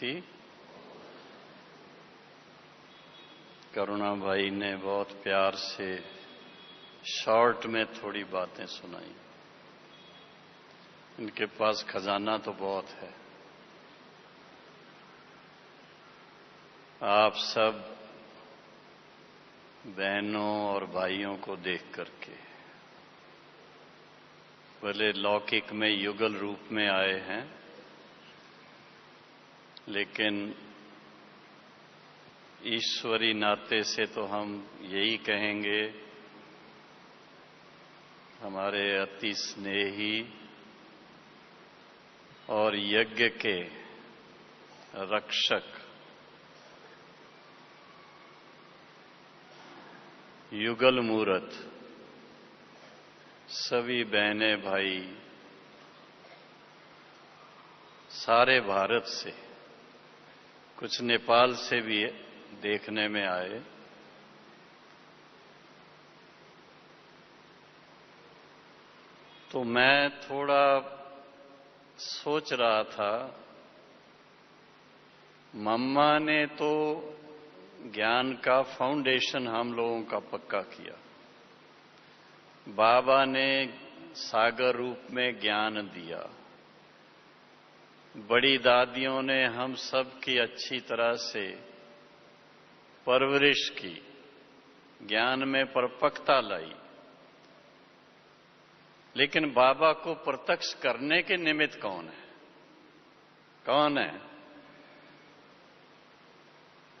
थी। करुणा भाई ने बहुत प्यार से शॉर्ट में थोड़ी बातें सुनाई। इनके पास खजाना तो बहुत है। आप सब बहनों और भाइयों को देख करके भले लौकिक में युगल रूप में आए हैं, लेकिन ईश्वरी नाते से तो हम यही कहेंगे, हमारे अति स्नेही और यज्ञ के रक्षक युगल मूरत सभी बहनें भाई सारे भारत से, कुछ नेपाल से भी देखने में आए। तो मैं थोड़ा सोच रहा था, मम्मा ने तो ज्ञान का फाउंडेशन हम लोगों का पक्का किया, बाबा ने सागर रूप में ज्ञान दिया, बड़ी दादियों ने हम सब की अच्छी तरह से परवरिश की, ज्ञान में परिपक्वता लाई। लेकिन बाबा को प्रत्यक्ष करने के निमित्त कौन है? कौन है?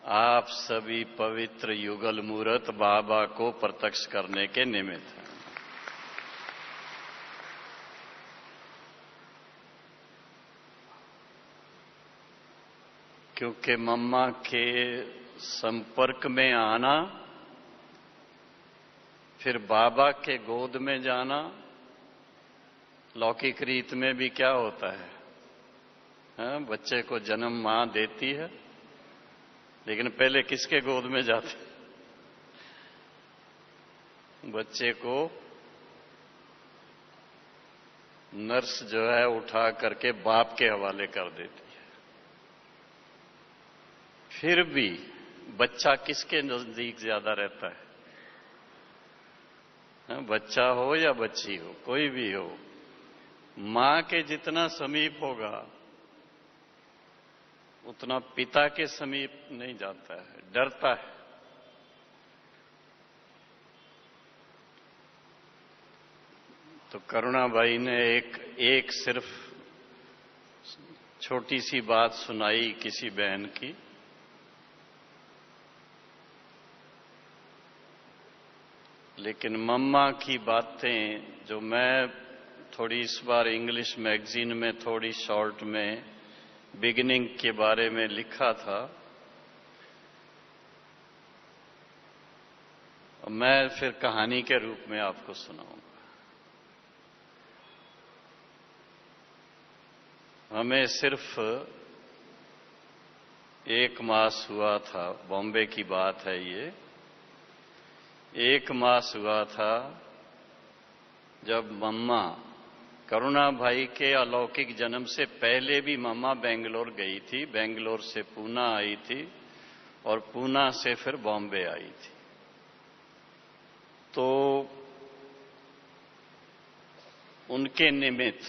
आप सभी पवित्र युगल मूरत बाबा को प्रत्यक्ष करने के निमित्त हैं। क्योंकि मम्मा के संपर्क में आना, फिर बाबा के गोद में जाना, लौकिक रीत में भी क्या होता है? बच्चे को जन्म मां देती है, लेकिन पहले किसके गोद में जाते? बच्चे को नर्स जो है उठा करके बाप के हवाले कर देती है। फिर भी बच्चा किसके नजदीक ज्यादा रहता है? बच्चा हो या बच्ची हो, कोई भी हो, मां के जितना समीप होगा उतना पिता के समीप नहीं जाता है, डरता है। तो करुणाबाई ने एक सिर्फ छोटी सी बात सुनाई किसी बहन की, लेकिन मम्मा की बातें जो मैं थोड़ी इस बार इंग्लिश मैगजीन में थोड़ी शॉर्ट में बिगिनिंग के बारे में लिखा था, मैं फिर कहानी के रूप में आपको सुनाऊंगा। हमें सिर्फ 1 मास हुआ था, बॉम्बे की बात है ये, 1 मास हुआ था जब मम्मा, करुणा भाई के अलौकिक जन्म से पहले भी मम्मा बेंगलोर गई थी, बेंगलोर से पूना आई थी और पूना से फिर बॉम्बे आई थी। तो उनके निमित्त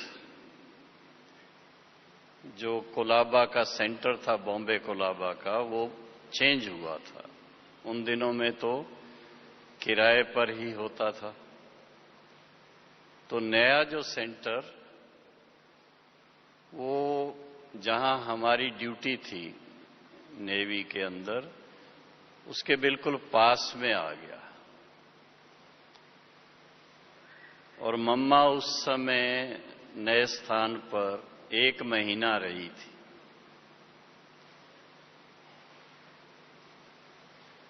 जो कोलाबा का सेंटर था, बॉम्बे कोलाबा का, वो चेंज हुआ था। उन दिनों में तो किराए पर ही होता था। तो नया जो सेंटर, वो जहां हमारी ड्यूटी थी नेवी के अंदर, उसके बिल्कुल पास में आ गया। और मम्मा उस समय नए स्थान पर 1 महीना रही थी।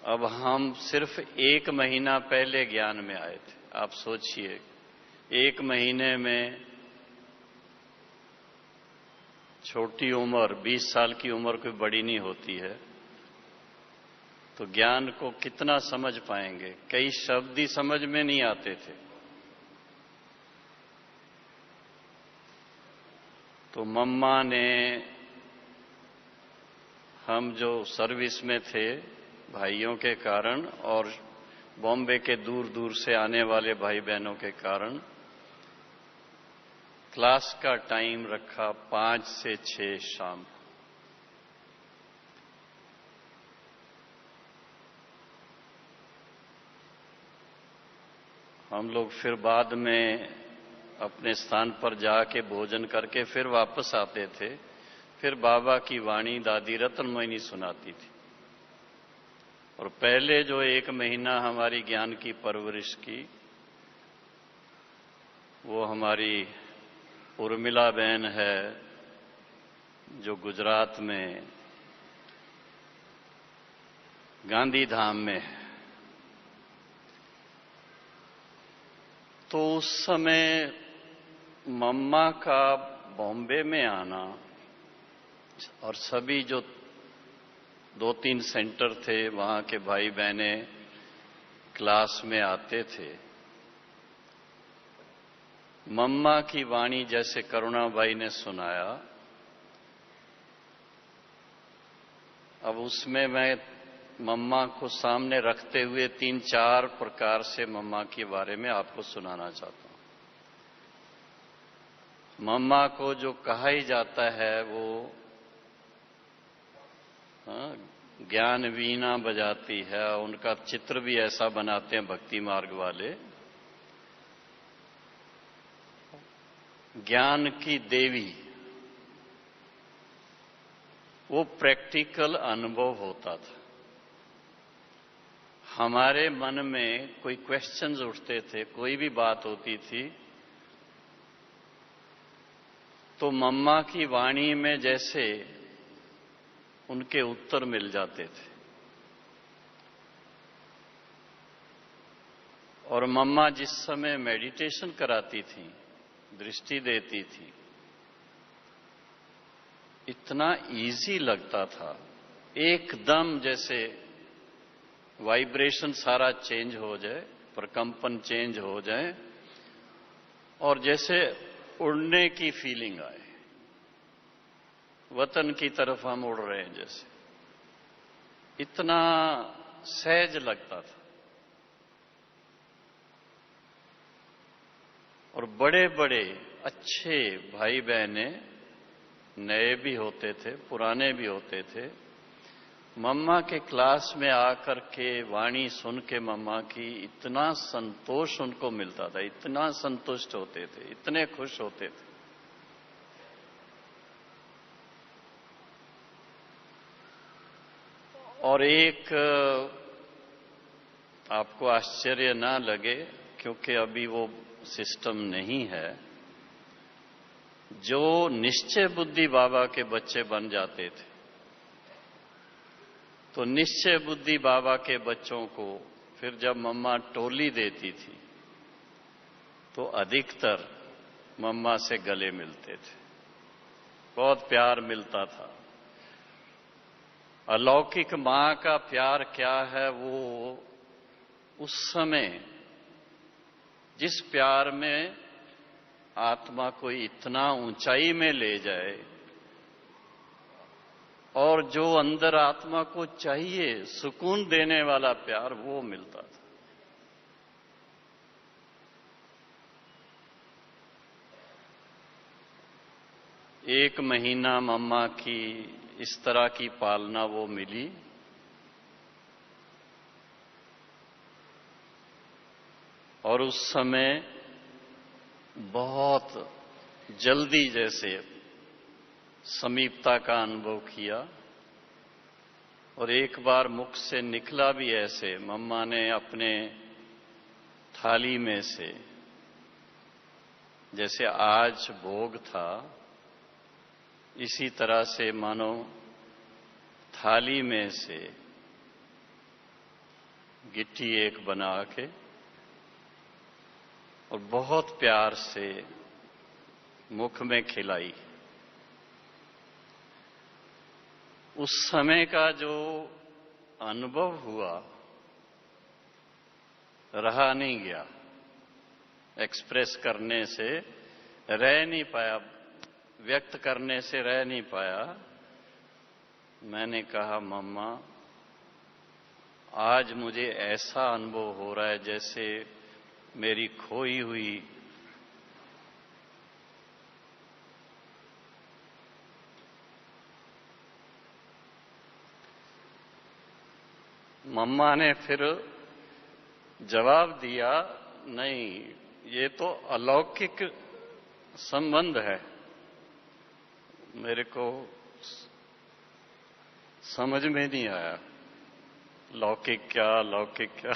अब हम सिर्फ 1 महीना पहले ज्ञान में आए थे। आप सोचिए, 1 महीने में छोटी उम्र, 20 साल की उम्र कोई बड़ी नहीं होती है, तो ज्ञान को कितना समझ पाएंगे? कई शब्द ही समझ में नहीं आते थे। तो मम्मा ने हम जो सर्विस में थे भाइयों के कारण और बॉम्बे के दूर दूर से आने वाले भाई बहनों के कारण क्लास का टाइम रखा 5 से 6 शाम। हम लोग फिर बाद में अपने स्थान पर जाके भोजन करके फिर वापस आते थे। फिर बाबा की वाणी दादी रत्नमोहिनी सुनाती थी। और पहले जो 1 महीना हमारी ज्ञान की परवरिश की, वो हमारी उर्मिला बहन है जो गुजरात में गांधी धाम में है। तो उस समय मम्मा का बॉम्बे में आना और सभी जो 2-3 सेंटर थे वहां के भाई बहने क्लास में आते थे। मम्मा की वाणी जैसे करुणाबाई ने सुनाया, अब उसमें मैं मम्मा को सामने रखते हुए 3-4 प्रकार से मम्मा के बारे में आपको सुनाना चाहता हूं। मम्मा को जो कहा ही जाता है वो ज्ञान वीणा बजाती है। उनका चित्र भी ऐसा बनाते हैं भक्ति मार्ग वाले, ज्ञान की देवी। वो प्रैक्टिकल अनुभव होता था। हमारे मन में कोई क्वेश्चंस उठते थे, कोई भी बात होती थी, तो मम्मा की वाणी में जैसे उनके उत्तर मिल जाते थे। और मम्मा जिस समय मेडिटेशन कराती थी, दृष्टि देती थी, इतना इजी लगता था, एकदम जैसे वाइब्रेशन सारा चेंज हो जाए, प्रकंपन चेंज हो जाए और जैसे उड़ने की फीलिंग आए, वतन की तरफ हम उड़ रहे हैं जैसे, इतना सहज लगता था। और बड़े बड़े अच्छे भाई बहने, नए भी होते थे, पुराने भी होते थे, मम्मा के क्लास में आकर के वाणी सुन के मम्मा की इतना संतोष उनको मिलता था, इतना संतुष्ट होते थे, इतने खुश होते थे। और एक आपको आश्चर्य ना लगे, क्योंकि अभी वो सिस्टम नहीं है, जो निश्चय बुद्धि बाबा के बच्चे बन जाते थे, तो निश्चय बुद्धि बाबा के बच्चों को फिर जब मम्मा टोली देती थी तो अधिकतर मम्मा से गले मिलते थे, बहुत प्यार मिलता था। अलौकिक मां का प्यार क्या है, वो उस समय जिस प्यार में आत्मा को इतना ऊंचाई में ले जाए और जो अंदर आत्मा को चाहिए सुकून देने वाला प्यार, वो मिलता था। एक महीना मम्मा की इस तरह की पालना वो मिली। और उस समय बहुत जल्दी जैसे समीपता का अनुभव किया। और एक बार मुख से निकला भी ऐसे, मम्मा ने अपने थाली में से, जैसे आज भोग था, इसी तरह से मानो थाली में से गिट्टी एक बना के और बहुत प्यार से मुख में खिलाई। उस समय का जो अनुभव हुआ रहा नहीं गया, एक्सप्रेस करने से रह नहीं पाया, व्यक्त करने से रह नहीं पाया। मैंने कहा, मम्मा आज मुझे ऐसा अनुभव हो रहा है जैसे मेरी खोई हुई मम्मा ने फिर जवाब दिया, नहीं, ये तो अलौकिक संबंध है। मेरे को समझ में नहीं आया, लौकिक क्या लौकिक क्या।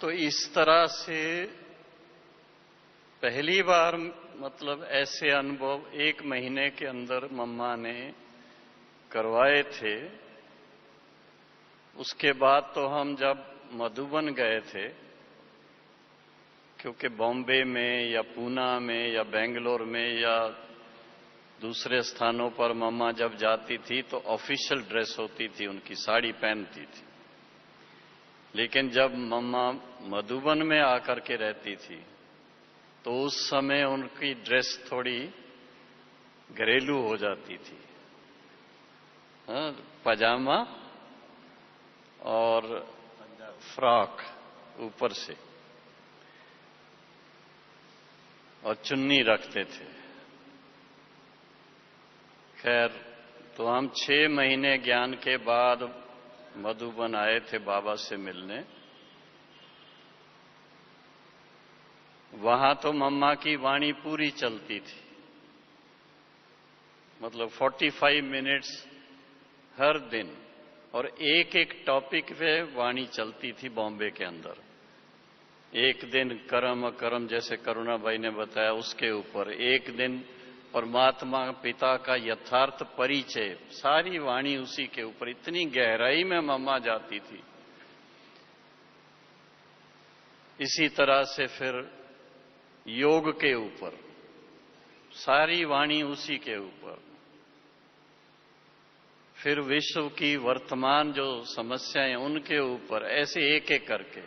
तो इस तरह से पहली बार मतलब ऐसे अनुभव 1 महीने के अंदर मम्मा ने करवाए थे। उसके बाद तो हम जब मधुबन गए थे, क्योंकि बॉम्बे में या पूना में या बेंगलोर में या दूसरे स्थानों पर मम्मा जब जाती थी तो ऑफिशियल ड्रेस होती थी, उनकी साड़ी पहनती थी। लेकिन जब मम्मा मधुबन में आकर के रहती थी तो उस समय उनकी ड्रेस थोड़ी घरेलू हो जाती थी। पजामा और फ्रॉक ऊपर से और चुन्नी रखते थे। खैर, तो हम 6 महीने ज्ञान के बाद मधुबन आए थे बाबा से मिलने। वहां तो मम्मा की वाणी पूरी चलती थी, मतलब 45 मिनट्स हर दिन, और एक एक टॉपिक पे वाणी चलती थी बॉम्बे के अंदर। एक दिन कर्म अकर्म, जैसे करुणा भाई ने बताया, उसके ऊपर। एक दिन परमात्मा पिता का यथार्थ परिचय, सारी वाणी उसी के ऊपर। इतनी गहराई में मम्मा जाती थी। इसी तरह से फिर योग के ऊपर, सारी वाणी उसी के ऊपर। फिर विश्व की वर्तमान जो समस्याएं उनके ऊपर, ऐसे एक एक करके।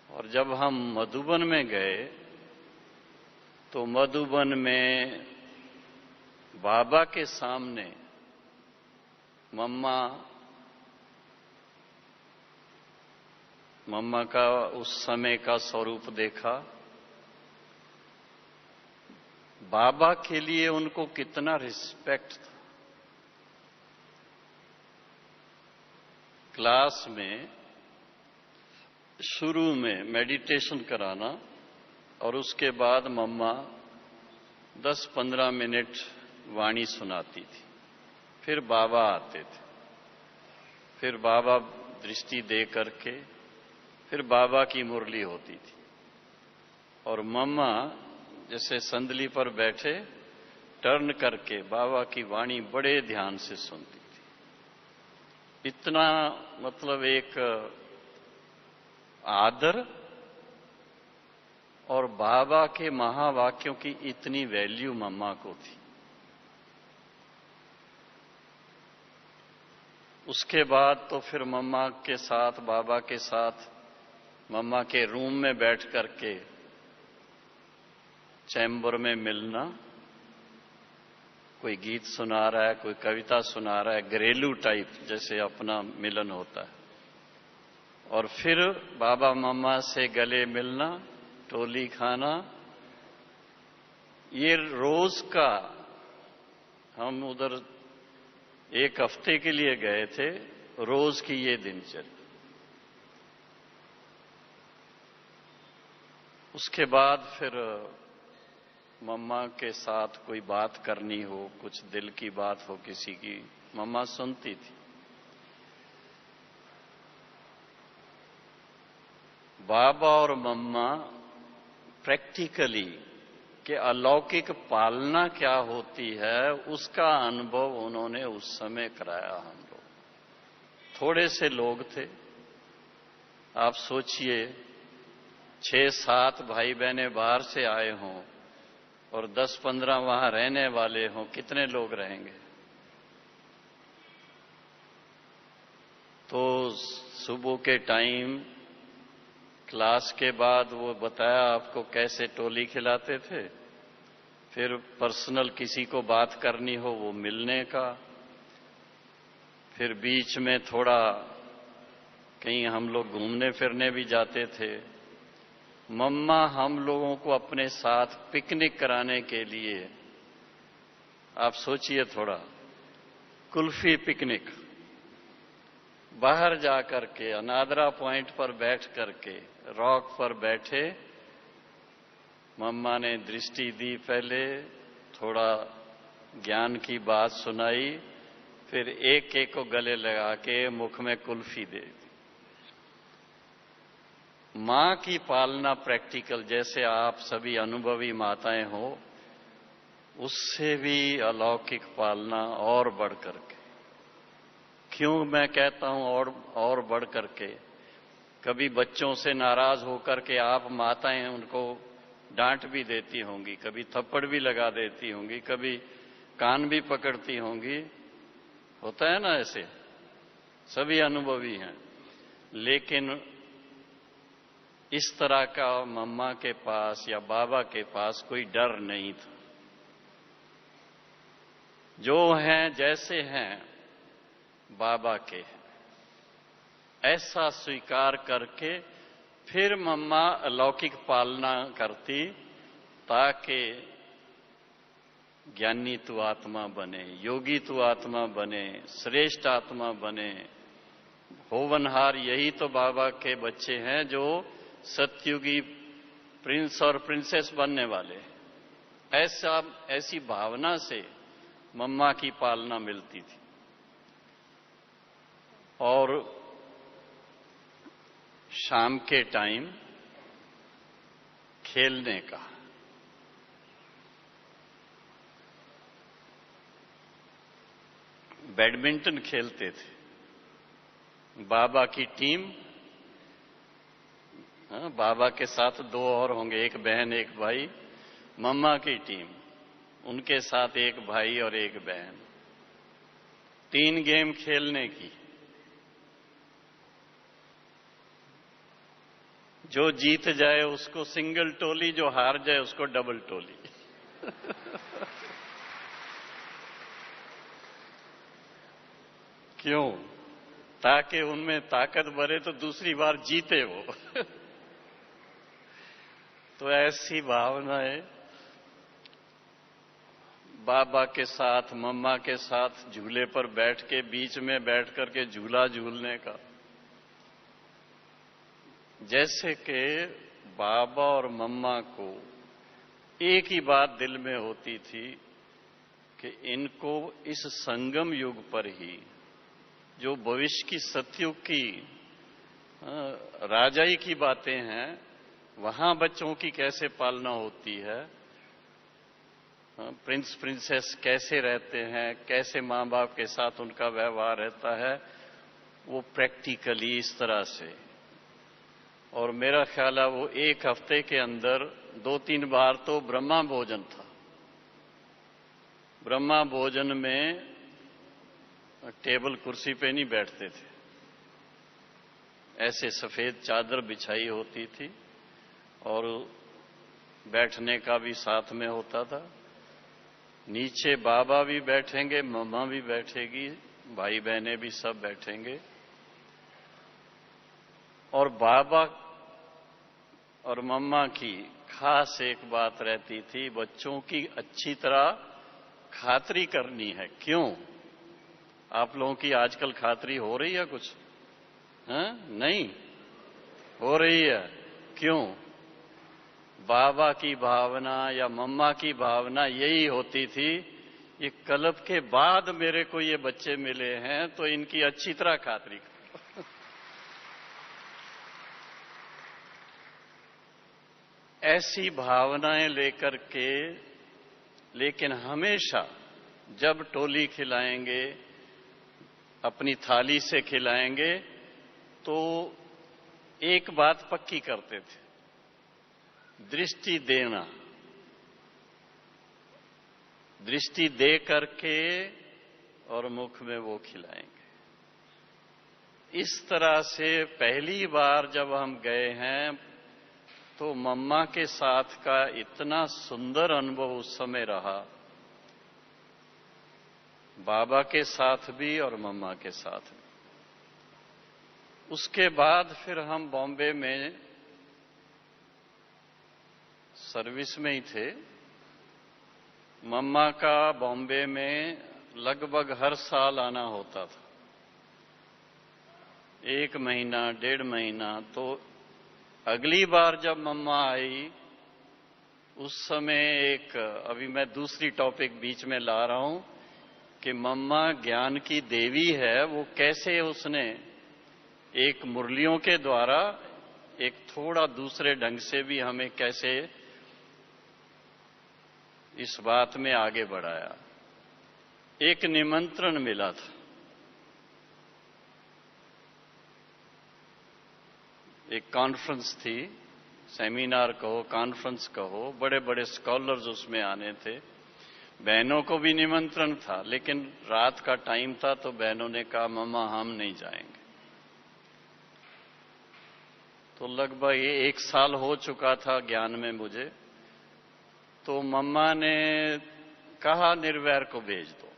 और जब हम मधुबन में गए तो मधुबन में बाबा के सामने मम्मा का उस समय का स्वरूप देखा। बाबा के लिए उनको कितना रिस्पेक्ट था। क्लास में शुरू में मेडिटेशन कराना और उसके बाद मम्मा 10-15 मिनट वाणी सुनाती थी। फिर बाबा आते थे, फिर बाबा दृष्टि दे करके फिर बाबा की मुरली होती थी। और मम्मा जैसे संदली पर बैठे टर्न करके बाबा की वाणी बड़े ध्यान से सुनती थी। इतना मतलब एक आदर और बाबा के महावाक्यों की इतनी वैल्यू मम्मा को थी। उसके बाद तो फिर मम्मा के साथ, बाबा के साथ, मम्मा के रूम में बैठ करके चैम्बर में मिलना। कोई गीत सुना रहा है, कोई कविता सुना रहा है, घरेलू टाइप जैसे अपना मिलन होता है। और फिर बाबा मम्मा से गले मिलना, टोली खाना। ये रोज का, हम उधर 1 हफ्ते के लिए गए थे, रोज की ये दिनचर्या। उसके बाद फिर मम्मा के साथ कोई बात करनी हो, कुछ दिल की बात हो किसी की, मम्मा सुनती थी। बाबा और मम्मा प्रैक्टिकली कि अलौकिक पालना क्या होती है, उसका अनुभव उन्होंने उस समय कराया। हम लोग थोड़े से लोग थे। आप सोचिए, 6-7 भाई बहनें बाहर से आए हों और 10-15 वहां रहने वाले हों, कितने लोग रहेंगे? तो सुबह के टाइम क्लास के बाद वो बताया आपको कैसे टोली खिलाते थे, फिर पर्सनल किसी को बात करनी हो वो मिलने का, फिर बीच में थोड़ा कहीं हम लोग घूमने फिरने भी जाते थे। मम्मा हम लोगों को अपने साथ पिकनिक कराने के लिए, आप सोचिए थोड़ा, कुल्फी पिकनिक, बाहर जाकर के अनादरा पॉइंट पर बैठ करके रॉक पर बैठे, मम्मा ने दृष्टि दी, पहले थोड़ा ज्ञान की बात सुनाई, फिर एक एक को गले लगा के मुख में कुल्फी दे दी। मां की पालना प्रैक्टिकल, जैसे आप सभी अनुभवी माताएं हो, उससे भी अलौकिक पालना और बढ़ करके। क्यों मैं कहता हूं और बढ़ करके? कभी बच्चों से नाराज होकर के आप माताएं उनको डांट भी देती होंगी, कभी थप्पड़ भी लगा देती होंगी, कभी कान भी पकड़ती होंगी, होता है ना ऐसे, सभी अनुभवी हैं। लेकिन इस तरह का मम्मा के पास या बाबा के पास कोई डर नहीं था। जो हैं जैसे हैं बाबा के हैं, ऐसा स्वीकार करके फिर मम्मा अलौकिक पालना करती, ताकि ज्ञानी तू आत्मा बने, योगी तू आत्मा बने, श्रेष्ठ आत्मा बने। होवनहार यही तो बाबा के बच्चे हैं जो सतयुगी प्रिंस और प्रिंसेस बनने वाले। ऐसी भावना से मम्मा की पालना मिलती थी। और शाम के टाइम खेलने का, बैडमिंटन खेलते थे। बाबा की टीम, बाबा के साथ दो और होंगे, एक बहन एक भाई। मम्मा की टीम, उनके साथ एक भाई और एक बहन, 3 गेम खेलने की। जो जीत जाए उसको सिंगल टोली, जो हार जाए उसको डबल टोली। क्यों? ताकि उनमें ताकत बढ़े तो दूसरी बार जीते वो। तो ऐसी भावनाएं बाबा के साथ, मम्मा के साथ झूले पर बैठ के, बीच में बैठ करके झूला झूलने का। जैसे कि बाबा और मम्मा को एक ही बात दिल में होती थी कि इनको इस संगम युग पर ही, जो भविष्य की सतयुग की राजाई की बातें हैं, वहां बच्चों की कैसे पालना होती है, प्रिंस प्रिंसेस कैसे रहते हैं, कैसे मां बाप के साथ उनका व्यवहार रहता है, वो प्रैक्टिकली इस तरह से। और मेरा ख्याल है वो एक हफ्ते के अंदर 2-3 बार तो ब्रह्मा भोजन था। ब्रह्मा भोजन में टेबल कुर्सी पे नहीं बैठते थे, ऐसे सफेद चादर बिछाई होती थी और बैठने का भी साथ में होता था। नीचे बाबा भी बैठेंगे, मम्मा भी बैठेगी, भाई बहनें भी सब बैठेंगे। और बाबा और मम्मा की खास एक बात रहती थी, बच्चों की अच्छी तरह खातिरी करनी है। क्यों? आप लोगों की आजकल खातिरी हो रही है कुछ? नहीं हो रही है। क्यों? बाबा की भावना या मम्मा की भावना यही होती थी, ये कल्प के बाद मेरे को ये बच्चे मिले हैं तो इनकी अच्छी तरह खातिरी करो। ऐसी भावनाएं लेकर के, लेकिन हमेशा जब टोली खिलाएंगे, अपनी थाली से खिलाएंगे, तो एक बात पक्की करते थे, दृष्टि देना। दृष्टि दे करके और मुख में वो खिलाएंगे। इस तरह से पहली बार जब हम गए हैं तो मम्मा के साथ का इतना सुंदर अनुभव उस समय रहा, बाबा के साथ भी और मम्मा के साथ भी। उसके बाद फिर हम बॉम्बे में सर्विस में ही थे। मम्मा का बॉम्बे में लगभग हर साल आना होता था, 1 महीना 1.5 महीना। तो अगली बार जब मम्मा आई उस समय अभी मैं दूसरी टॉपिक बीच में ला रहा हूं कि मम्मा ज्ञान की देवी है, वो कैसे उसने एक मुरलियों के द्वारा एक थोड़ा दूसरे ढंग से भी हमें कैसे इस बात में आगे बढ़ाया। एक निमंत्रण मिला था, एक कॉन्फ्रेंस थी, सेमिनार कहो कॉन्फ्रेंस कहो, बड़े बड़े स्कॉलर्स उसमें आने थे। बहनों को भी निमंत्रण था, लेकिन रात का टाइम था तो बहनों ने कहा मम्मा हम नहीं जाएंगे। तो लगभग 1 साल हो चुका था ज्ञान में मुझे। तो मम्मा ने कहा निर्वैर को भेज दो।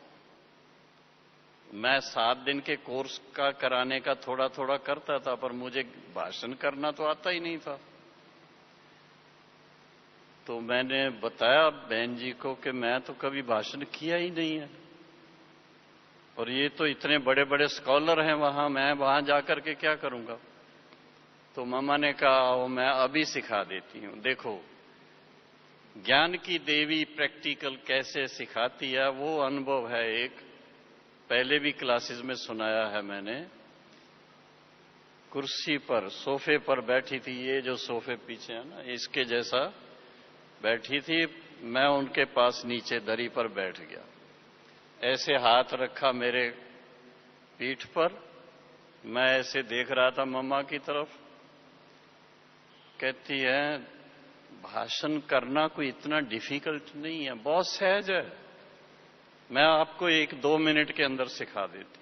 मैं 7 दिन के कोर्स का कराने का थोड़ा थोड़ा करता था, पर मुझे भाषण करना तो आता ही नहीं था। तो मैंने बताया बहन जी को कि मैं तो कभी भाषण किया ही नहीं है, और ये तो इतने बड़े बड़े स्कॉलर हैं वहां, मैं वहां जाकर के क्या करूंगा। तो मम्मा ने कहा वो मैं अभी सिखा देती हूं। देखो ज्ञान की देवी प्रैक्टिकल कैसे सिखाती है, वो अनुभव है। एक पहले भी क्लासेस में सुनाया है मैंने। कुर्सी पर सोफे पर बैठी थी, ये जो सोफे पीछे है ना, इसके जैसा बैठी थी। मैं उनके पास नीचे दरी पर बैठ गया, ऐसे हाथ रखा मेरे पीठ पर। मैं ऐसे देख रहा था मम्मा की तरफ। कहती है भाषण करना कोई इतना डिफिकल्ट नहीं है, बहुत सहज है, मैं आपको 1-2 मिनट के अंदर सिखा देती।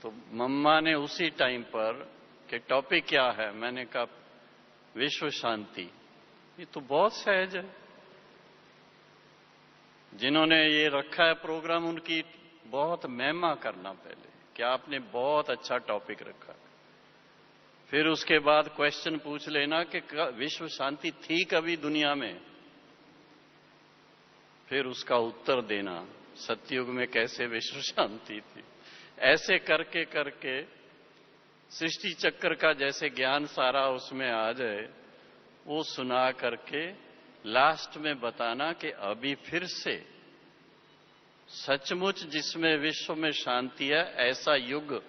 तो मम्मा ने उसी टाइम पर कि टॉपिक क्या है, मैंने कहा विश्व शांति। ये तो बहुत सहज है, जिन्होंने ये रखा है प्रोग्राम उनकी बहुत महिमा करना पहले कि आपने बहुत अच्छा टॉपिक रखा। फिर उसके बाद क्वेश्चन पूछ लेना कि विश्व शांति थी कभी दुनिया में, फिर उसका उत्तर देना सतयुग में कैसे विश्व शांति थी। ऐसे करके करके सृष्टि चक्र का जैसे ज्ञान सारा उसमें आ जाए, वो सुना करके लास्ट में बताना कि अभी फिर से सचमुच जिसमें विश्व में शांति है ऐसा युग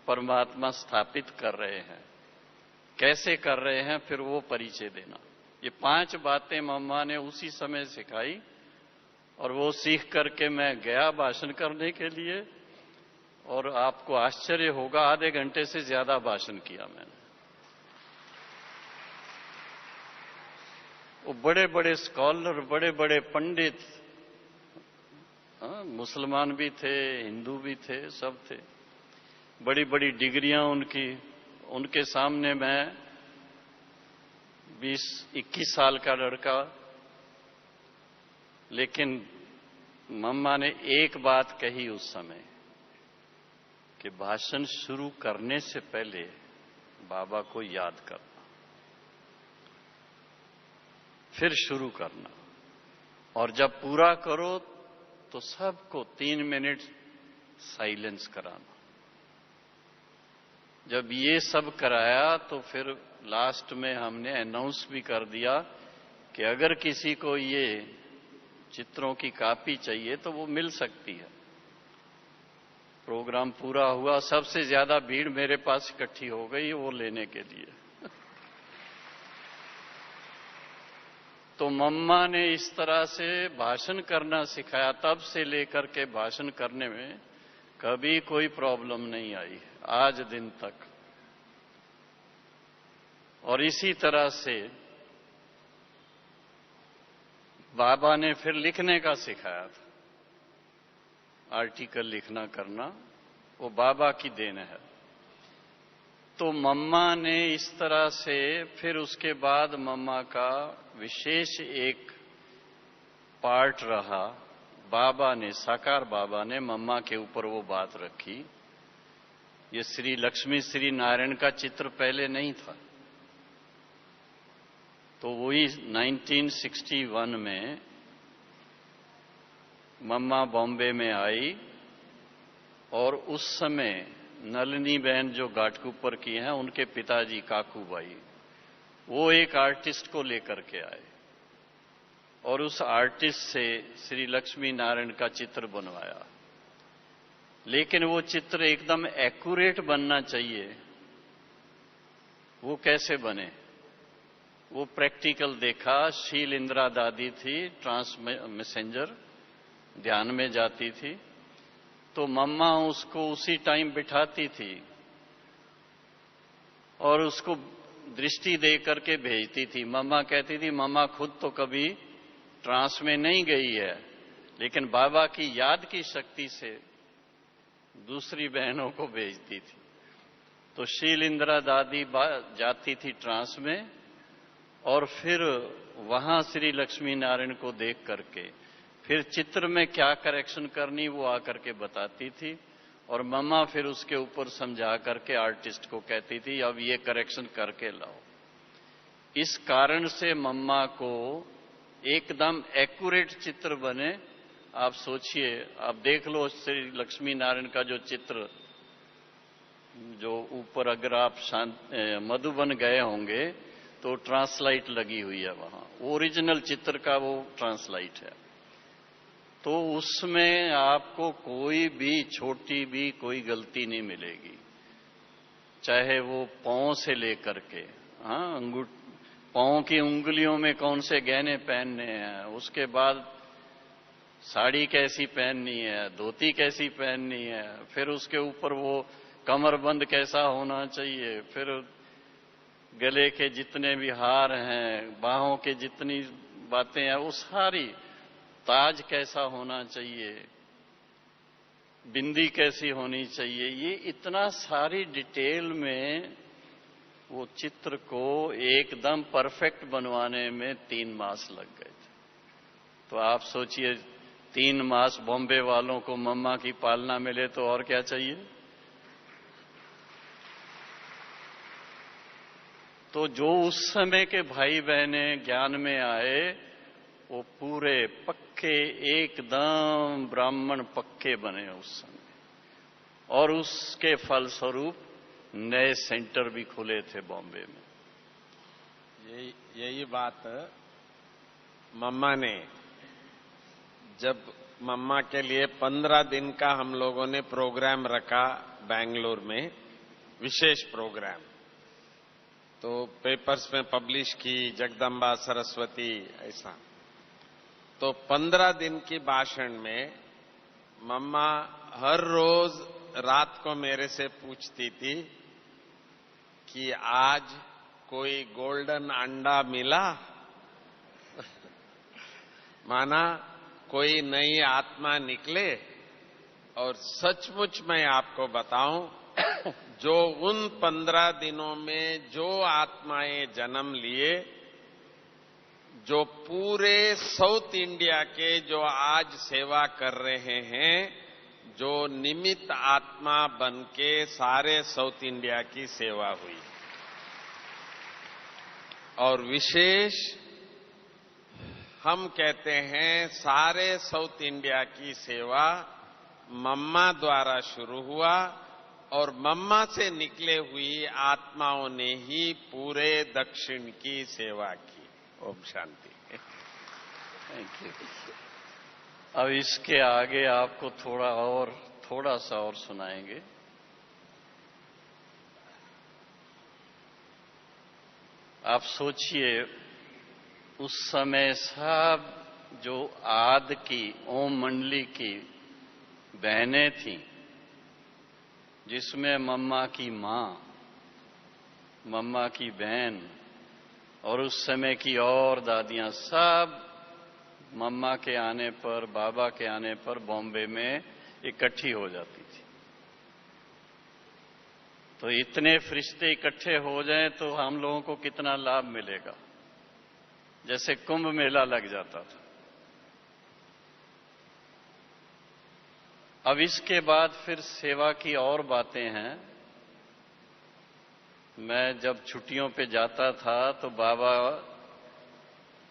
परमात्मा स्थापित कर रहे हैं। कैसे कर रहे हैं फिर वो परिचय देना। ये 5 बातें मम्मा ने उसी समय सिखाई, और वो सीख करके मैं गया भाषण करने के लिए, और आपको आश्चर्य होगा आधे घंटे से ज्यादा भाषण किया मैंने। वो बड़े बड़े स्कॉलर, बड़े बड़े पंडित, मुसलमान भी थे, हिंदू भी थे, सब थे, बड़ी बड़ी डिग्रियां उनकी। उनके सामने मैं 20-21 साल का लड़का, लेकिन मम्मा ने एक बात कही उस समय कि भाषण शुरू करने से पहले बाबा को याद करना, फिर शुरू करना, और जब पूरा करो तो सबको 3 मिनट साइलेंस कराना। जब ये सब कराया तो फिर लास्ट में हमने अनाउंस भी कर दिया कि अगर किसी को ये चित्रों की कॉपी चाहिए तो वो मिल सकती है। प्रोग्राम पूरा हुआ, सबसे ज्यादा भीड़ मेरे पास इकट्ठी हो गई वो लेने के लिए। तो मम्मा ने इस तरह से भाषण करना सिखाया, तब से लेकर के भाषण करने में कभी कोई प्रॉब्लम नहीं आई आज दिन तक। और इसी तरह से बाबा ने फिर लिखने का सिखाया था, आर्टिकल लिखना करना, वो बाबा की देन है। तो मम्मा ने इस तरह से, फिर उसके बाद मम्मा का विशेष एक पार्ट रहा, बाबा ने, साकार बाबा ने मम्मा के ऊपर वो बात रखी। ये श्री लक्ष्मी श्री नारायण का चित्र पहले नहीं था। तो वही 1961 में मम्मा बॉम्बे में आई और उस समय नलिनी बहन जो घाटकुपर की हैं, उनके पिताजी काकूबाई, वो एक आर्टिस्ट को लेकर के आए और उस आर्टिस्ट से श्री लक्ष्मी नारायण का चित्र बनवाया। लेकिन वो चित्र एकदम एक्यूरेट बनना चाहिए। वो कैसे बने, वो प्रैक्टिकल देखा। शील इंदिरा दादी थी, ट्रांस मैसेंजर, ध्यान में जाती थी। तो मम्मा उसको उसी टाइम बिठाती थी और उसको दृष्टि दे करके भेजती थी। मम्मा कहती थी, मम्मा खुद तो कभी ट्रांस में नहीं गई है, लेकिन बाबा की याद की शक्ति से दूसरी बहनों को भेजती थी। तो शील इंदिरा दादी जाती थी ट्रांस में और फिर वहां श्री लक्ष्मी नारायण को देख करके फिर चित्र में क्या करेक्शन करनी वो आकर के बताती थी और मम्मा फिर उसके ऊपर समझा करके आर्टिस्ट को कहती थी, अब ये करेक्शन करके लाओ। इस कारण से मम्मा को एकदम एक्यूरेट चित्र बने। आप सोचिए, आप देख लो श्री लक्ष्मी नारायण का जो चित्र, जो ऊपर अगर आप मधुबन गए होंगे तो ट्रांसलाइट लगी हुई है वहां, ओरिजिनल चित्र का वो ट्रांसलाइट है। तो उसमें आपको कोई भी छोटी भी कोई गलती नहीं मिलेगी, चाहे वो पांव से लेकर के, पांव की उंगलियों में कौन से गहने पहनने हैं, उसके बाद साड़ी कैसी पहननी है, धोती कैसी पहननी है, फिर उसके ऊपर वो कमरबंद कैसा होना चाहिए, फिर गले के जितने भी हार हैं, बाहों के जितनी बातें हैं, वो सारी, ताज कैसा होना चाहिए, बिंदी कैसी होनी चाहिए, ये इतना सारी डिटेल में वो चित्र को एकदम परफेक्ट बनवाने में 3 मास लग गए थे। तो आप सोचिए, 3 मास बॉम्बे वालों को मम्मा की पालना मिले तो और क्या चाहिए। तो जो उस समय के भाई बहने ज्ञान में आए, वो पूरे पक्के एकदम ब्राह्मण पक्के बने उस समय, और उसके फलस्वरूप नए सेंटर भी खुले थे बॉम्बे में। यही बात मम्मा ने, जब मम्मा के लिए 15 दिन का हम लोगों ने प्रोग्राम रखा बेंगलोर में, विशेष प्रोग्राम, तो पेपर्स में पब्लिश की, जगदम्बा सरस्वती ऐसा। तो 15 दिन की भाषण में मम्मा हर रोज रात को मेरे से पूछती थी कि आज कोई गोल्डन अंडा मिला, माना कोई नई आत्मा निकले। और सचमुच मैं आपको बताऊं, जो उन 15 दिनों में जो आत्माएं जन्म लिए, जो पूरे साउथ इंडिया के जो आज सेवा कर रहे हैं, जो निमित्त आत्मा बन के सारे साउथ इंडिया की सेवा हुई। और विशेष हम कहते हैं, सारे साउथ इंडिया की सेवा मम्मा द्वारा शुरू हुआ और मम्मा से निकले हुई आत्माओं ने ही पूरे दक्षिण की सेवा की। ओम शांति। Thank you. अब इसके आगे आपको थोड़ा सा और सुनाएंगे। आप सोचिए, उस समय सब जो आद की ओम मंडली की बहनें थीं, जिसमें मम्मा की मां, मम्मा की बहन और उस समय की और दादियां, सब मम्मा के आने पर, बाबा के आने पर बॉम्बे में इकट्ठी हो जाती थी। तो इतने फरिश्ते इकट्ठे हो जाएं तो हम लोगों को कितना लाभ मिलेगा, जैसे कुंभ मेला लग जाता था। अब इसके बाद फिर सेवा की और बातें हैं। मैं जब छुट्टियों पे जाता था तो बाबा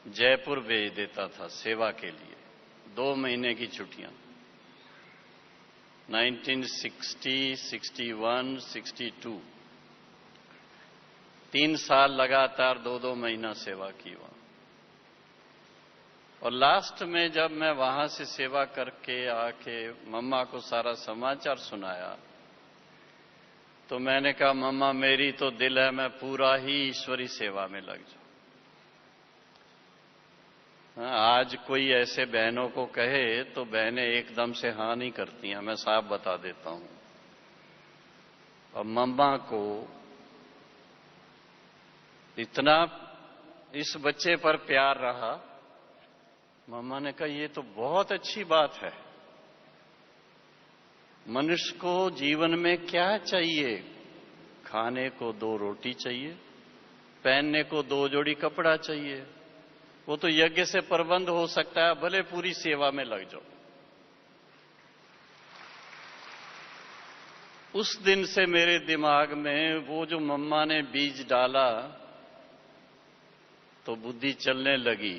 जयपुर भेज देता था सेवा के लिए, 2 महीने की छुट्टियां। 1960, 61, 62 3 साल लगातार 2-2 महीना सेवा की वहां। और लास्ट में जब मैं वहां से सेवा करके आके मम्मा को सारा समाचार सुनाया तो मैंने कहा, मम्मा मेरी तो दिल है मैं पूरा ही ईश्वरी सेवा में लग जाऊं। आज कोई ऐसे बहनों को कहे तो बहनें एकदम से हाँ नहीं करती हैं, मैं साफ बता देता हूं। और मम्मा को इतना इस बच्चे पर प्यार रहा, मम्मा ने कहा ये तो बहुत अच्छी बात है। मनुष्य को जीवन में क्या चाहिए? खाने को 2 रोटी चाहिए, पहनने को 2 जोड़ी कपड़ा चाहिए। वो तो यज्ञ से प्रबंध हो सकता है, भले पूरी सेवा में लग जाओ। उस दिन से मेरे दिमाग में वो जो मम्मा ने बीज डाला तो बुद्धि चलने लगी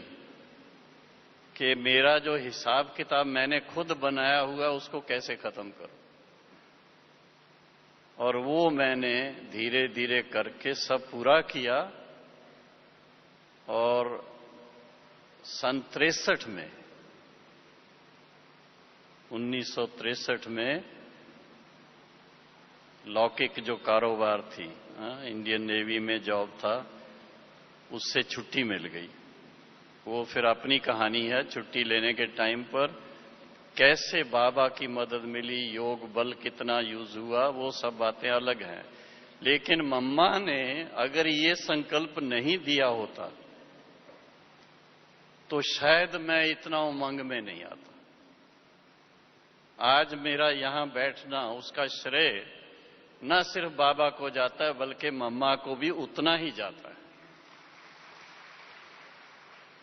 कि मेरा जो हिसाब किताब मैंने खुद बनाया हुआ उसको कैसे खत्म करूं। और वो मैंने धीरे धीरे करके सब पूरा किया। और सन 63 में 1963 में लौकिक जो कारोबार थी, इंडियन नेवी में जॉब था, उससे छुट्टी मिल गई। वो फिर अपनी कहानी है। छुट्टी लेने के टाइम पर कैसे बाबा की मदद मिली, योग बल कितना यूज हुआ, वो सब बातें अलग हैं। लेकिन मम्मा ने अगर ये संकल्प नहीं दिया होता तो शायद मैं इतना उमंग में नहीं आता। आज मेरा यहां बैठना, उसका श्रेय न सिर्फ बाबा को जाता है बल्कि मम्मा को भी उतना ही जाता है।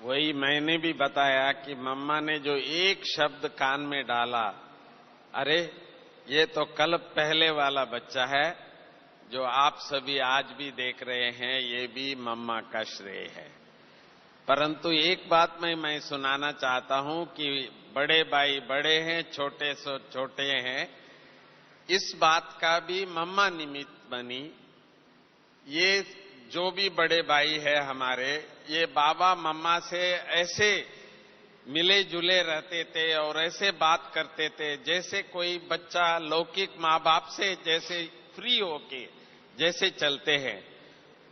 वही मैंने भी बताया कि मम्मा ने जो एक शब्द कान में डाला, अरे ये तो कल पहले वाला बच्चा है जो आप सभी आज भी देख रहे हैं, ये भी मम्मा का श्रेय है। परंतु एक बात मैं सुनाना चाहता हूं कि बड़े भाई बड़े हैं, छोटे सो छोटे हैं, इस बात का भी मम्मा निमित्त बनी। ये जो भी बड़े भाई है हमारे, ये बाबा मम्मा से ऐसे मिले जुले रहते थे और ऐसे बात करते थे जैसे कोई बच्चा लौकिक माँ बाप से जैसे फ्री होके जैसे चलते हैं।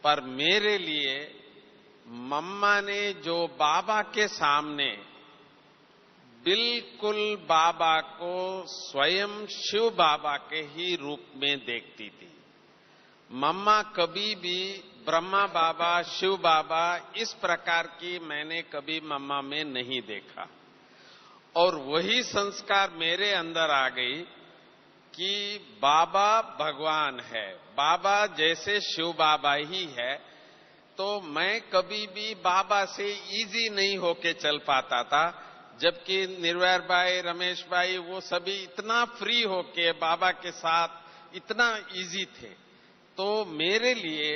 पर मेरे लिए मम्मा ने जो बाबा के सामने बिल्कुल बाबा को स्वयं शिव बाबा के ही रूप में देखती थी। मम्मा कभी भी ब्रह्मा बाबा, शिव बाबा इस प्रकार की मैंने कभी मम्मा में नहीं देखा। और वही संस्कार मेरे अंदर आ गई कि बाबा भगवान है, बाबा जैसे शिव बाबा ही है। तो मैं कभी भी बाबा से इजी नहीं होके चल पाता था, जबकि निर्वैर भाई, रमेश भाई, वो सभी इतना फ्री होके बाबा के साथ इतना इजी थे। तो मेरे लिए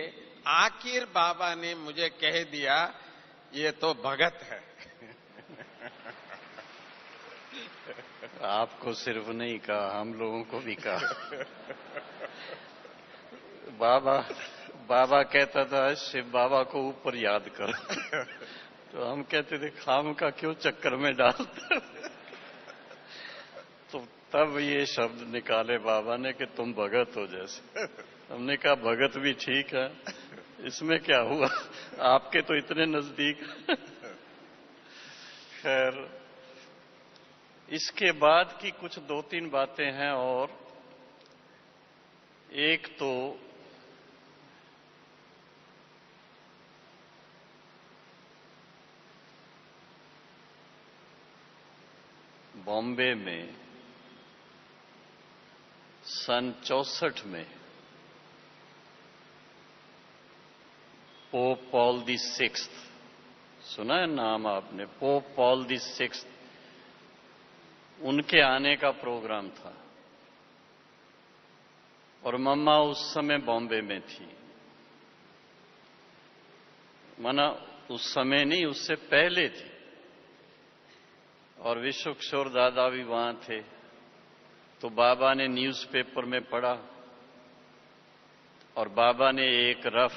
आखिर बाबा ने मुझे कह दिया, ये तो भगत है। आपको सिर्फ नहीं कहा, हम लोगों को भी कहा। बाबा कहता था शिव बाबा को ऊपर याद कर। तो हम कहते थे खाम का क्यों चक्कर में डालते। तो तब ये शब्द निकाले बाबा ने कि तुम भगत हो जैसे। हमने कहा भगत भी ठीक है, इसमें क्या हुआ, आपके तो इतने नजदीक। खैर, इसके बाद की कुछ 2-3 बातें हैं। और एक तो बॉम्बे में सन 64 में पोप पॉल द सिक्स्थ, सुना है नाम आपने? पोप पॉल द सिक्स्थ, उनके आने का प्रोग्राम था और मम्मा उस समय बॉम्बे में थी। माना उस समय नहीं, उससे पहले थी। और विश्व किशोर दादा भी वहां थे। तो बाबा ने न्यूज़पेपर में पढ़ा और बाबा ने एक रफ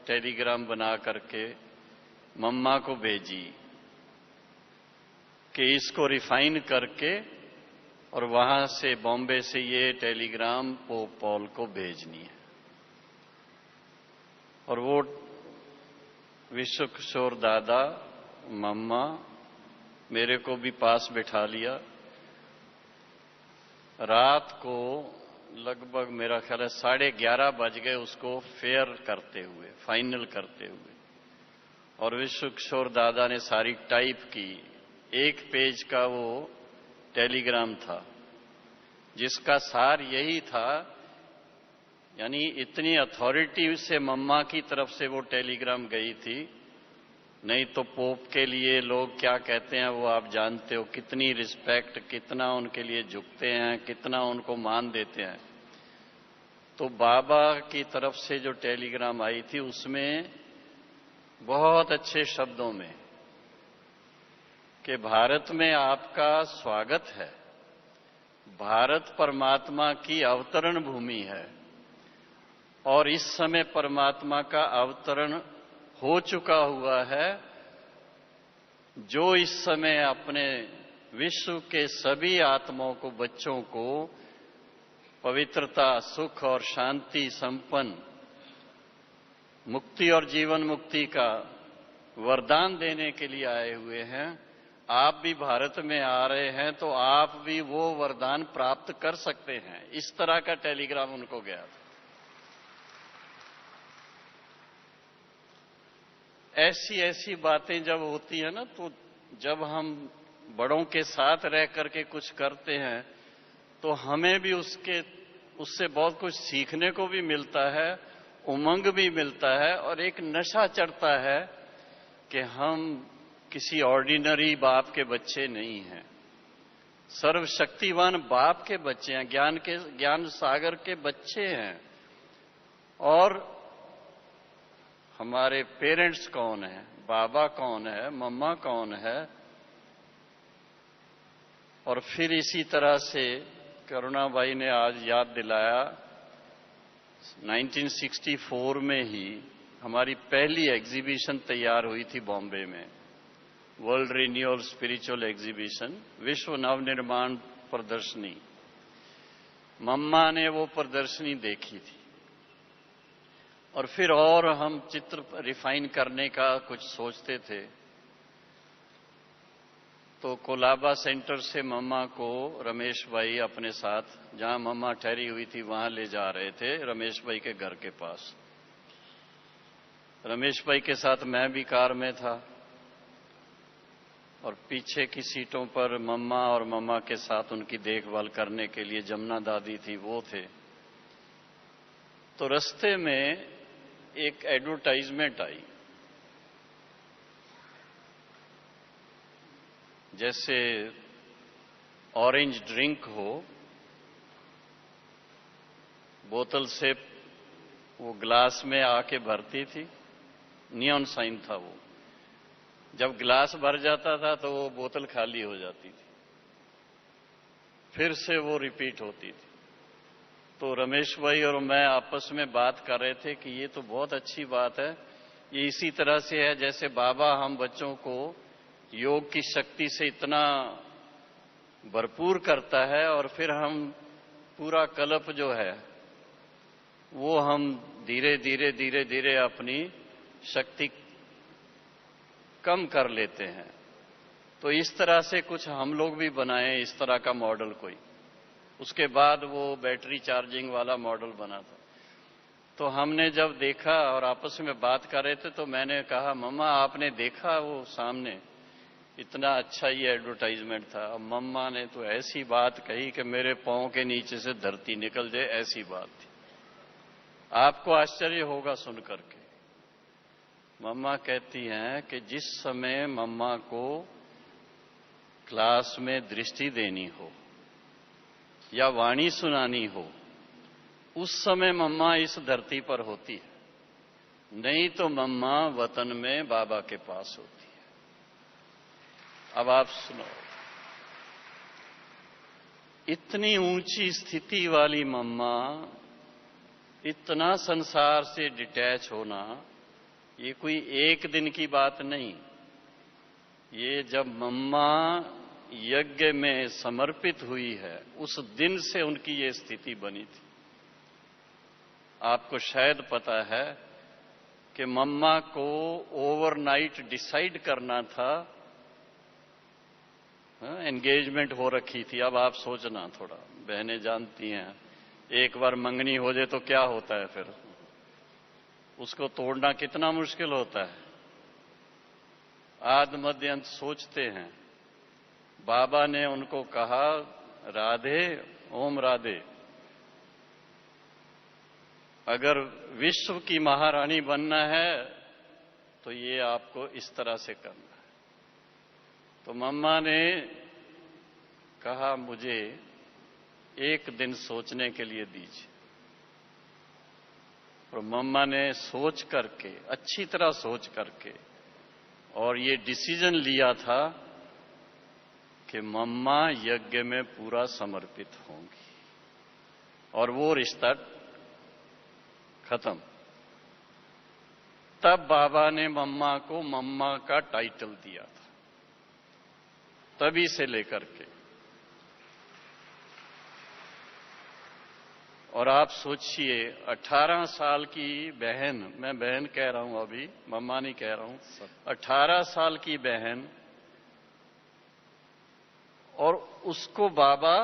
टेलीग्राम बना करके मम्मा को भेजी कि इसको रिफाइन करके और वहां से बॉम्बे से ये टेलीग्राम पोप पॉल को भेजनी है। और वो विश्व किशोर दादा, मम्मा, मेरे को भी पास बिठा लिया। रात को लगभग मेरा ख्याल है 11:30 बज गए उसको फेयर करते हुए, फाइनल करते हुए। और विश्व किशोर दादा ने सारी टाइप की, 1 पेज का वो टेलीग्राम था जिसका सार यही था, यानी इतनी अथॉरिटी से मम्मा की तरफ से वो टेलीग्राम गई थी। नहीं तो पोप के लिए लोग क्या कहते हैं वो आप जानते हो, कितनी रिस्पेक्ट, कितना उनके लिए झुकते हैं, कितना उनको मान देते हैं। तो बाबा की तरफ से जो टेलीग्राम आई थी उसमें बहुत अच्छे शब्दों में कि भारत में आपका स्वागत है, भारत परमात्मा की अवतरण भूमि है और इस समय परमात्मा का अवतरण हो चुका हुआ है। जो इस समय अपने विश्व के सभी आत्माओं को, बच्चों को पवित्रता, सुख और शांति संपन्न मुक्ति और जीवन मुक्ति का वरदान देने के लिए आए हुए हैं, आप भी भारत में आ रहे हैं तो आप भी वो वरदान प्राप्त कर सकते हैं। इस तरह का टेलीग्राम उनको गया था। ऐसी ऐसी बातें जब होती है ना, तो जब हम बड़ों के साथ रह करके कुछ करते हैं तो हमें भी उससे बहुत कुछ सीखने को भी मिलता है, उमंग भी मिलता है और एक नशा चढ़ता है कि हम किसी ऑर्डिनरी बाप के बच्चे नहीं हैं, सर्वशक्तिवान बाप के बच्चे हैं, ज्ञान सागर के बच्चे हैं। और हमारे पेरेंट्स कौन है, बाबा कौन है, मम्मा कौन है। और फिर इसी तरह से करुणाबाई ने आज याद दिलाया, 1964 में ही हमारी पहली एग्जीबिशन तैयार हुई थी बॉम्बे में, वर्ल्ड रिन्यूअल स्पिरिचुअल एग्जीबिशन, विश्व नवनिर्माण प्रदर्शनी। मम्मा ने वो प्रदर्शनी देखी थी और फिर और हम चित्र रिफाइन करने का कुछ सोचते थे तो कोलाबा सेंटर से मम्मा को रमेश भाई अपने साथ, जहां मम्मा ठहरी हुई थी वहां ले जा रहे थे, रमेश भाई के घर के पास। रमेश भाई के साथ मैं भी कार में था और पीछे की सीटों पर मम्मा और मम्मा के साथ उनकी देखभाल करने के लिए जमुना दादी थी, वो थे। तो रास्ते में एक एडवर्टाइजमेंट आई, जैसे ऑरेंज ड्रिंक हो, बोतल से वो ग्लास में आके भरती थी, नियॉन साइन था वो। जब ग्लास भर जाता था तो वो बोतल खाली हो जाती थी, फिर से वो रिपीट होती थी। तो रमेश भाई और मैं आपस में बात कर रहे थे कि ये तो बहुत अच्छी बात है, ये इसी तरह से है जैसे बाबा हम बच्चों को योग की शक्ति से इतना भरपूर करता है और फिर हम पूरा कल्प जो है वो हम धीरे धीरे धीरे धीरे अपनी शक्ति कम कर लेते हैं। तो इस तरह से कुछ हम लोग भी बनाए, इस तरह का मॉडल कोई। उसके बाद वो बैटरी चार्जिंग वाला मॉडल बना था। तो हमने जब देखा और आपस में बात कर रहे थे तो मैंने कहा, मम्मा आपने देखा वो सामने, इतना अच्छा ही एडवर्टाइजमेंट था। अब मम्मा ने तो ऐसी बात कही कि मेरे पांव के नीचे से धरती निकल जाए, ऐसी बात थी। आपको आश्चर्य होगा सुन करके। मम्मा कहती हैं कि जिस समय मम्मा को क्लास में दृष्टि देनी हो या वाणी सुनानी हो, उस समय मम्मा इस धरती पर होती है, नहीं तो मम्मा वतन में बाबा के पास होती है। अब आप सुनो, इतनी ऊंची स्थिति वाली मम्मा, इतना संसार से डिटैच होना, ये कोई एक दिन की बात नहीं। ये जब मम्मा यज्ञ में समर्पित हुई है, उस दिन से उनकी ये स्थिति बनी थी। आपको शायद पता है कि मम्मा को ओवरनाइट डिसाइड करना था, एंगेजमेंट हो रखी थी। अब आप सोचना थोड़ा, बहनें जानती हैं, एक बार मंगनी हो जाए तो क्या होता है, फिर उसको तोड़ना कितना मुश्किल होता है। आद मध्य अंत सोचते हैं। बाबा ने उनको कहा, राधे, ओम राधे, अगर विश्व की महारानी बनना है तो ये आपको इस तरह से करना है। तो मम्मा ने कहा, मुझे एक दिन सोचने के लिए दीजिए। और मम्मा ने सोच करके, अच्छी तरह सोच करके, और ये डिसीजन लिया था कि मम्मा यज्ञ में पूरा समर्पित होंगी, और वो रिश्ता खत्म। तब बाबा ने मम्मा को मम्मा का टाइटल दिया था, तभी से लेकर के। और आप सोचिए, 18 साल की बहन, मैं बहन कह रहा हूं अभी, मम्मा नहीं कह रहा हूं, 18 साल की बहन, और उसको बाबा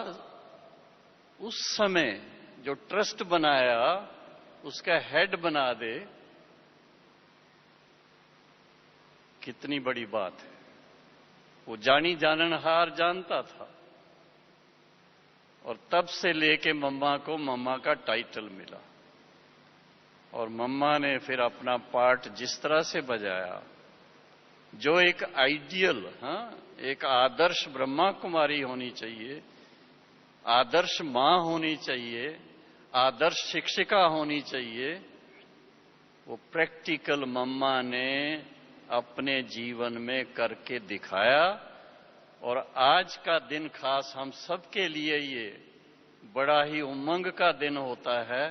उस समय जो ट्रस्ट बनाया उसका हेड बना दे, कितनी बड़ी बात है। वो जानी जाननहार जानता था, और तब से लेके मम्मा को मम्मा का टाइटल मिला। और मम्मा ने फिर अपना पार्ट जिस तरह से बजाया, जो एक आइडियल, एक आदर्श ब्रह्मा कुमारी होनी चाहिए, आदर्श मां होनी चाहिए, आदर्श शिक्षिका होनी चाहिए, वो प्रैक्टिकल मम्मा ने अपने जीवन में करके दिखाया। और आज का दिन खास हम सबके लिए ये बड़ा ही उमंग का दिन होता है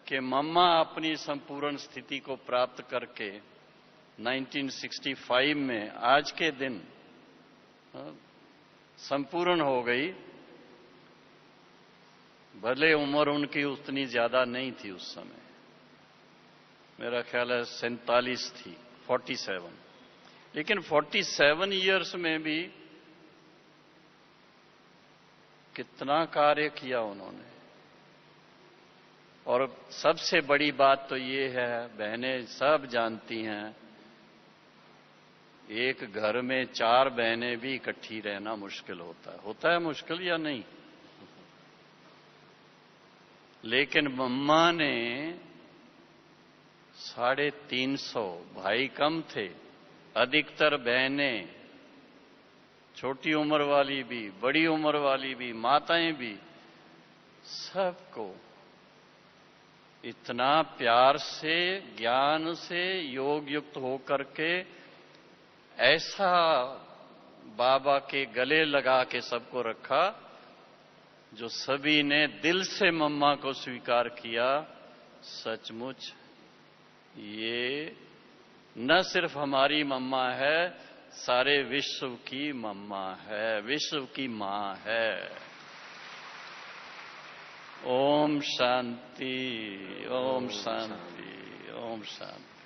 कि मम्मा अपनी संपूर्ण स्थिति को प्राप्त करके 1965 में आज के दिन संपूर्ण हो गई। भले उम्र उनकी उतनी ज्यादा नहीं थी उस समय, मेरा ख्याल है 47 थी, 47, लेकिन 47 इयर्स में भी कितना कार्य किया उन्होंने। और सबसे बड़ी बात तो ये है, बहनें सब जानती हैं, एक घर में 4 बहनें भी इकट्ठी रहना मुश्किल होता है मुश्किल या नहीं। लेकिन मम्मा ने 350, भाई कम थे, अधिकतर बहनें, छोटी उम्र वाली भी, बड़ी उम्र वाली भी, माताएं भी, सबको इतना प्यार से, ज्ञान से योग युक्त होकर के ऐसा बाबा के गले लगा के सबको रखा, जो सभी ने दिल से मम्मा को स्वीकार किया। सचमुच ये न सिर्फ हमारी मम्मा है, सारे विश्व की मम्मा है, विश्व की मां है। ओम शांति, ओम शांति, ओम शांति।